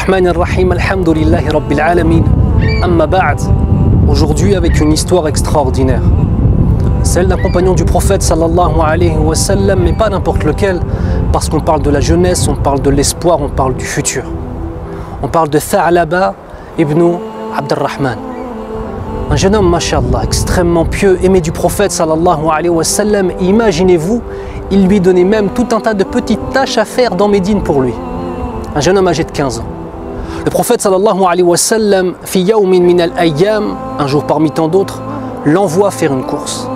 Ar-Rahman Ar-Rahim, Alhamdulillahi Rabbil Alamin. Amma ba'd. Aujourd'hui avec une histoire extraordinaire. Celle d'un compagnon du prophète sallallahu alayhi wa sallam, mais pas n'importe lequel, parce qu'on parle de la jeunesse, on parle de l'espoir, on parle du futur. On parle de Tha'laba ibn Abd-Rahman. Un jeune homme, mashallah, extrêmement pieux, aimé du prophète sallallahu alayhi wa sallam. Imaginez-vous, il lui donnait même tout un tas de petites tâches à faire dans Médine pour lui. Un jeune homme âgé de 15 ans. Le prophète sallallahu alayhi wa sallam, fi yawmin min al-ayyam, un jour parmi tant d'autres, l'envoie faire une course.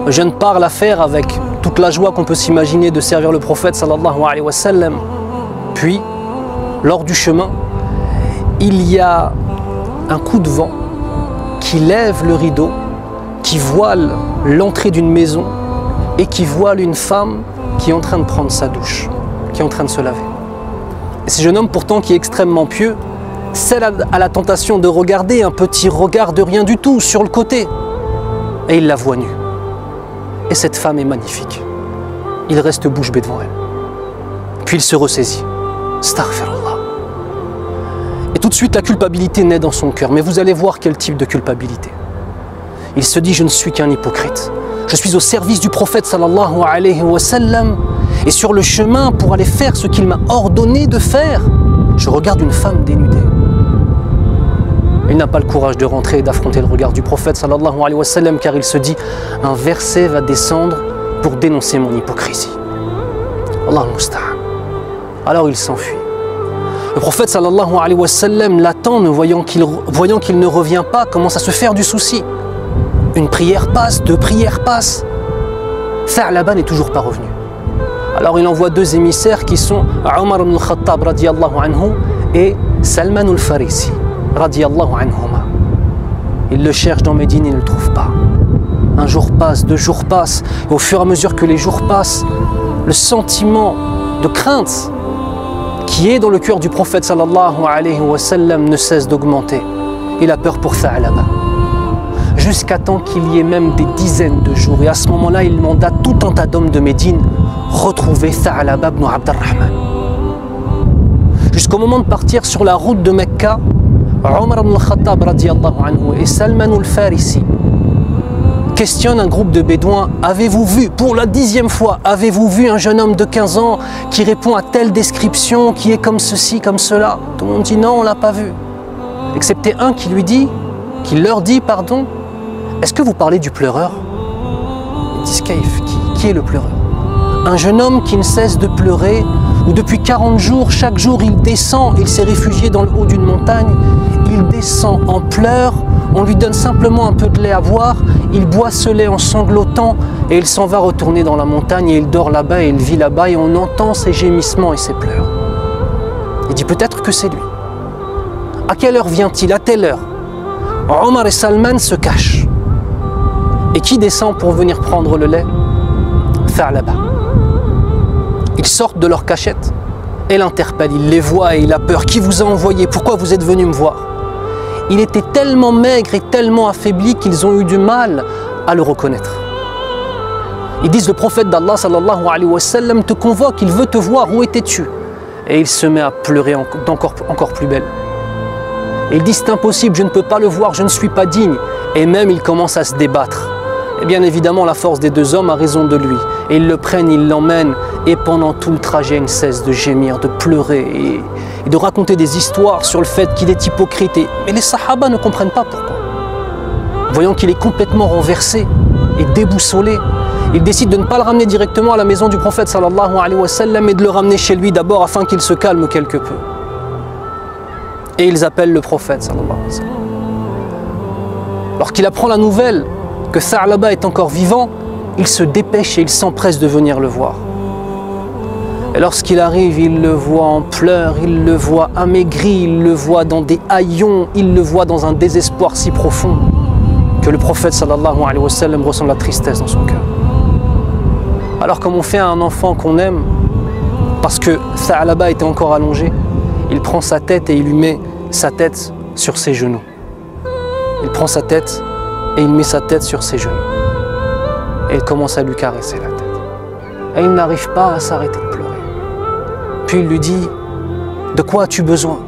Le jeune part la faire avec toute la joie qu'on peut s'imaginer de servir le prophète sallallahu alayhi wa sallam. Puis, lors du chemin, il y a un coup de vent qui lève le rideau, qui voile l'entrée d'une maison et qui voile une femme qui est en train de prendre sa douche, qui est en train de se laver. Et ce jeune homme pourtant qui est extrêmement pieux, cède à la tentation de regarder un petit regard de rien du tout sur le côté. Et il la voit nue. Et cette femme est magnifique. Il reste bouche bée devant elle. Puis il se ressaisit. Astaghfirullah. Et tout de suite la culpabilité naît dans son cœur. Mais vous allez voir quel type de culpabilité. Il se dit, je ne suis qu'un hypocrite. Je suis au service du prophète sallallahu alayhi wa sallam. Et sur le chemin pour aller faire ce qu'il m'a ordonné de faire, je regarde une femme dénudée. Il n'a pas le courage de rentrer et d'affronter le regard du prophète sallallahu alayhi wa sallam, car il se dit, un verset va descendre pour dénoncer mon hypocrisie. Allah al-Musta'an. Alors il s'enfuit. Le prophète sallallahu alayhi wa sallam l'attend, voyant qu'il ne revient pas, commence à se faire du souci. Une prière passe, deux prières passent. Tha'laba n'est toujours pas revenu. Alors il envoie deux émissaires qui sont Omar ibn al-Khattab radiyallahu anhu et Salman al-Farisi radiyallahu anhuma. Il le cherche dans Médine, il ne le trouve pas. Un jour passe, deux jours passent, et au fur et à mesure que les jours passent, le sentiment de crainte qui est dans le cœur du prophète sallallahu alayhi wa sallam ne cesse d'augmenter. Il a peur pour Tha'laba. Jusqu'à temps qu'il y ait même des dizaines de jours. Et à ce moment-là, il mandate tout un tas d'hommes de Médine retrouver Tha'laba ibn Abd-Rahman. Jusqu'au moment de partir sur la route de Mecca, Omar ibn al-Khattab radiyallahu anhu et Salman al-Farisi questionnent un groupe de bédouins. Avez-vous vu, pour la 10e fois, avez-vous vu un jeune homme de 15 ans qui répond à telle description, qui est comme ceci, comme cela? Tout le monde dit non, on ne l'a pas vu. Excepté un qui leur dit, pardon, est-ce que vous parlez du pleureur? Ils disent, qui est le pleureur? Un jeune homme qui ne cesse de pleurer, où depuis 40 jours, chaque jour il descend, il s'est réfugié dans le haut d'une montagne, il descend en pleurs, on lui donne simplement un peu de lait à boire, il boit ce lait en sanglotant et il s'en va retourner dans la montagne et il dort là-bas et il vit là-bas et on entend ses gémissements et ses pleurs. Il dit peut-être que c'est lui. À quelle heure vient-il? À telle heure. Omar et Salman se cachent. Et qui descend pour venir prendre le lait? Tha'laba. Ils sortent de leur cachette et l'interpellent. Il les voit et il a peur. Qui vous a envoyé? Pourquoi vous êtes venu me voir? Il était tellement maigre et tellement affaibli qu'ils ont eu du mal à le reconnaître. Ils disent, le prophète d'Allah sallallahu alayhi wa sallam te convoque, il veut te voir, où étais-tu? Et il se met à pleurer encore plus belle. Et il dit, c'est impossible, je ne peux pas le voir, je ne suis pas digne. Et même il commence à se débattre. Et bien évidemment, la force des deux hommes a raison de lui. Et ils le prennent, ils l'emmènent. Et pendant tout le trajet, il ne cesse de gémir, de pleurer et de raconter des histoires sur le fait qu'il est hypocrite. Mais les sahaba ne comprennent pas pourquoi. Voyant qu'il est complètement renversé et déboussolé, ils décident de ne pas le ramener directement à la maison du prophète sallallahu alayhi wa sallam, mais de le ramener chez lui d'abord afin qu'il se calme quelque peu. Et ils appellent le prophète sallallahu alayhi wa sallam. Lorsqu'il apprend la nouvelle que Tha'laba est encore vivant, il se dépêche et il s'empresse de venir le voir. Et lorsqu'il arrive, il le voit en pleurs, il le voit amaigri, il le voit dans des haillons, il le voit dans un désespoir si profond que le prophète sallallahu alayhi wa sallam ressent la tristesse dans son cœur. Alors comme on fait à un enfant qu'on aime, parce que Tha'laba était encore allongé, il prend sa tête et il lui met sa tête sur ses genoux. Il prend sa tête et il met sa tête sur ses genoux. Et il commence à lui caresser la tête. Et il n'arrive pas à s'arrêter de pleurer. Puis il lui dit, De quoi as-tu besoin?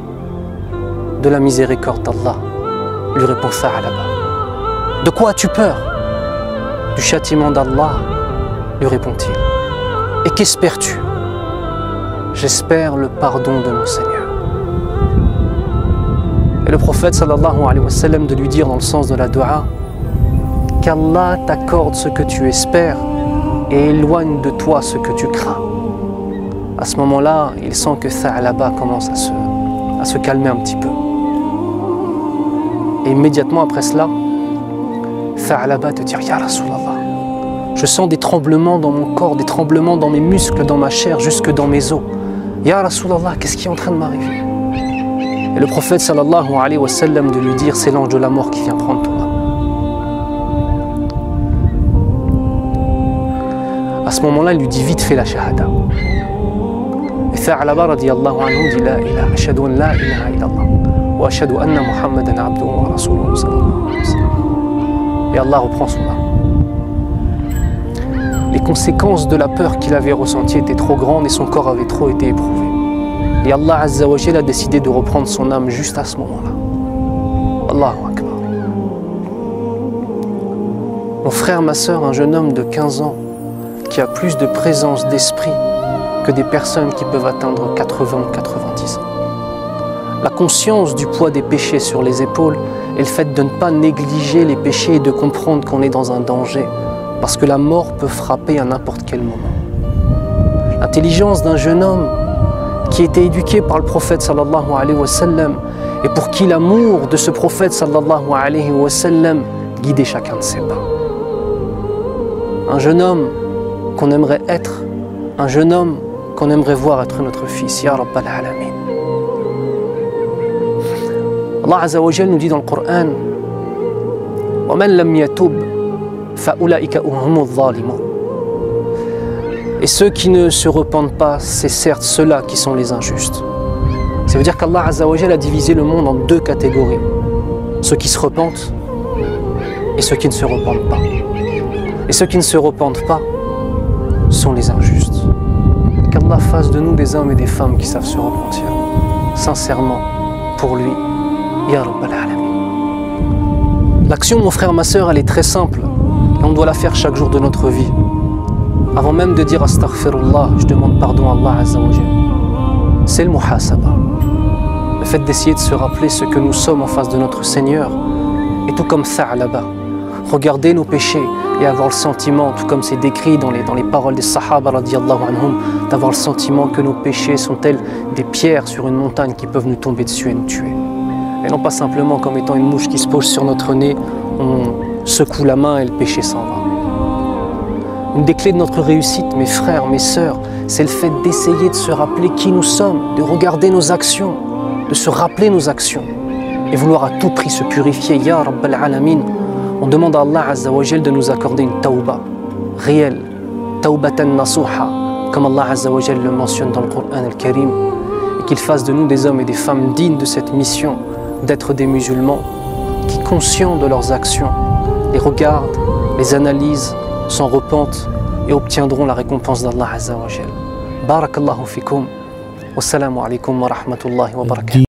De la miséricorde d'Allah, lui répond Tha'laba. De quoi as-tu peur? Du châtiment d'Allah, lui répond-il. Et qu'espères-tu? J'espère le pardon de mon Seigneur. Et le prophète sallallahu alayhi wa sallam de lui dire dans le sens de la dua qu'Allah t'accorde ce que tu espères et éloigne de toi ce que tu crains. À ce moment-là, il sent que Tha'laba commence à se calmer un petit peu. Et immédiatement après cela, Tha'laba te dit Ya Rasulallah, je sens des tremblements dans mon corps, des tremblements dans mes muscles, dans ma chair, jusque dans mes os. Ya Rasulallah, qu'est-ce qui est en train de m'arriver? Et le prophète sallallahu alayhi wa sallam de lui dire c'est l'ange de la mort qui vient prendre ton âme. À ce moment-là, il lui dit vite fait la shahada. Et Tha'laba radiyallahu anhu dit la ilaha, ashhadu an la ilaha illallah wa ashhadu anna Muhammadan abduhu wa rasuluhu sallallahu alayhi wa sallam. Et Allah reprend son âme. Les conséquences de la peur qu'il avait ressentie étaient trop grandes et son corps avait trop été éprouvé. Et Allah Azza wa Jalla a décidé de reprendre son âme juste à ce moment-là. Allahu Akbar. Mon frère, ma soeur, un jeune homme de 15 ans qui a plus de présence d'esprit que des personnes qui peuvent atteindre 80 ou 90 ans. La conscience du poids des péchés sur les épaules et le fait de ne pas négliger les péchés et de comprendre qu'on est dans un danger parce que la mort peut frapper à n'importe quel moment. L'intelligence d'un jeune homme qui était éduqué par le prophète sallallahu alayhi wa sallam et pour qui l'amour de ce prophète sallallahu alayhi wa sallam guidait chacun de ses pas. Un jeune homme qu'on aimerait être, un jeune homme qu'on aimerait voir être notre fils, Ya Rabbal Alamin. Allah Azza wa Jalla nous dit dans le Coran وَمَنْ لَمْ يَتُوبْ فَأُولَئِكَ هُمُ الظَّالِمُونَ. Et ceux qui ne se repentent pas, c'est certes ceux-là qui sont les injustes. Ça veut dire qu'Allah Azza wa Jalla a divisé le monde en deux catégories. Ceux qui se repentent et ceux qui ne se repentent pas. Et ceux qui ne se repentent pas sont les injustes. Qu'Allah fasse de nous des hommes et des femmes qui savent se repentir sincèrement pour lui. Ya Rabbal Alamin. L'action, mon frère, ma soeur, elle est très simple et on doit la faire chaque jour de notre vie. Avant même de dire astaghfirullah, je demande pardon à Allah Azza wa Jalla. C'est le muhasaba. Le fait d'essayer de se rappeler ce que nous sommes en face de notre Seigneur. Et tout comme Tha'laba, regarder nos péchés et avoir le sentiment, tout comme c'est décrit dans les paroles des Sahaba radiyallahu anhum, d'avoir le sentiment que nos péchés sont tels des pierres sur une montagne qui peuvent nous tomber dessus et nous tuer. Et non pas simplement comme étant une mouche qui se pose sur notre nez, on secoue la main et le péché s'en va. Une des clés de notre réussite, mes frères, mes sœurs, c'est le fait d'essayer de se rappeler qui nous sommes, de regarder nos actions, de se rappeler nos actions et vouloir à tout prix se purifier. Ya Rabbal Alamin, on demande à Allah Azza wa Jal de nous accorder une tawba réelle, tawbatan nasuha, comme Allah Azza wa Jal le mentionne dans le Coran al-Karim, et qu'il fasse de nous des hommes et des femmes dignes de cette mission d'être des musulmans qui, conscients de leurs actions, les regardent, les analysent, s'en repentent et obtiendront la récompense d'Allah Azza wa Jal. Barakallahu fikum. Wassalamu alaikum wa rahmatullahi wa barakatuh.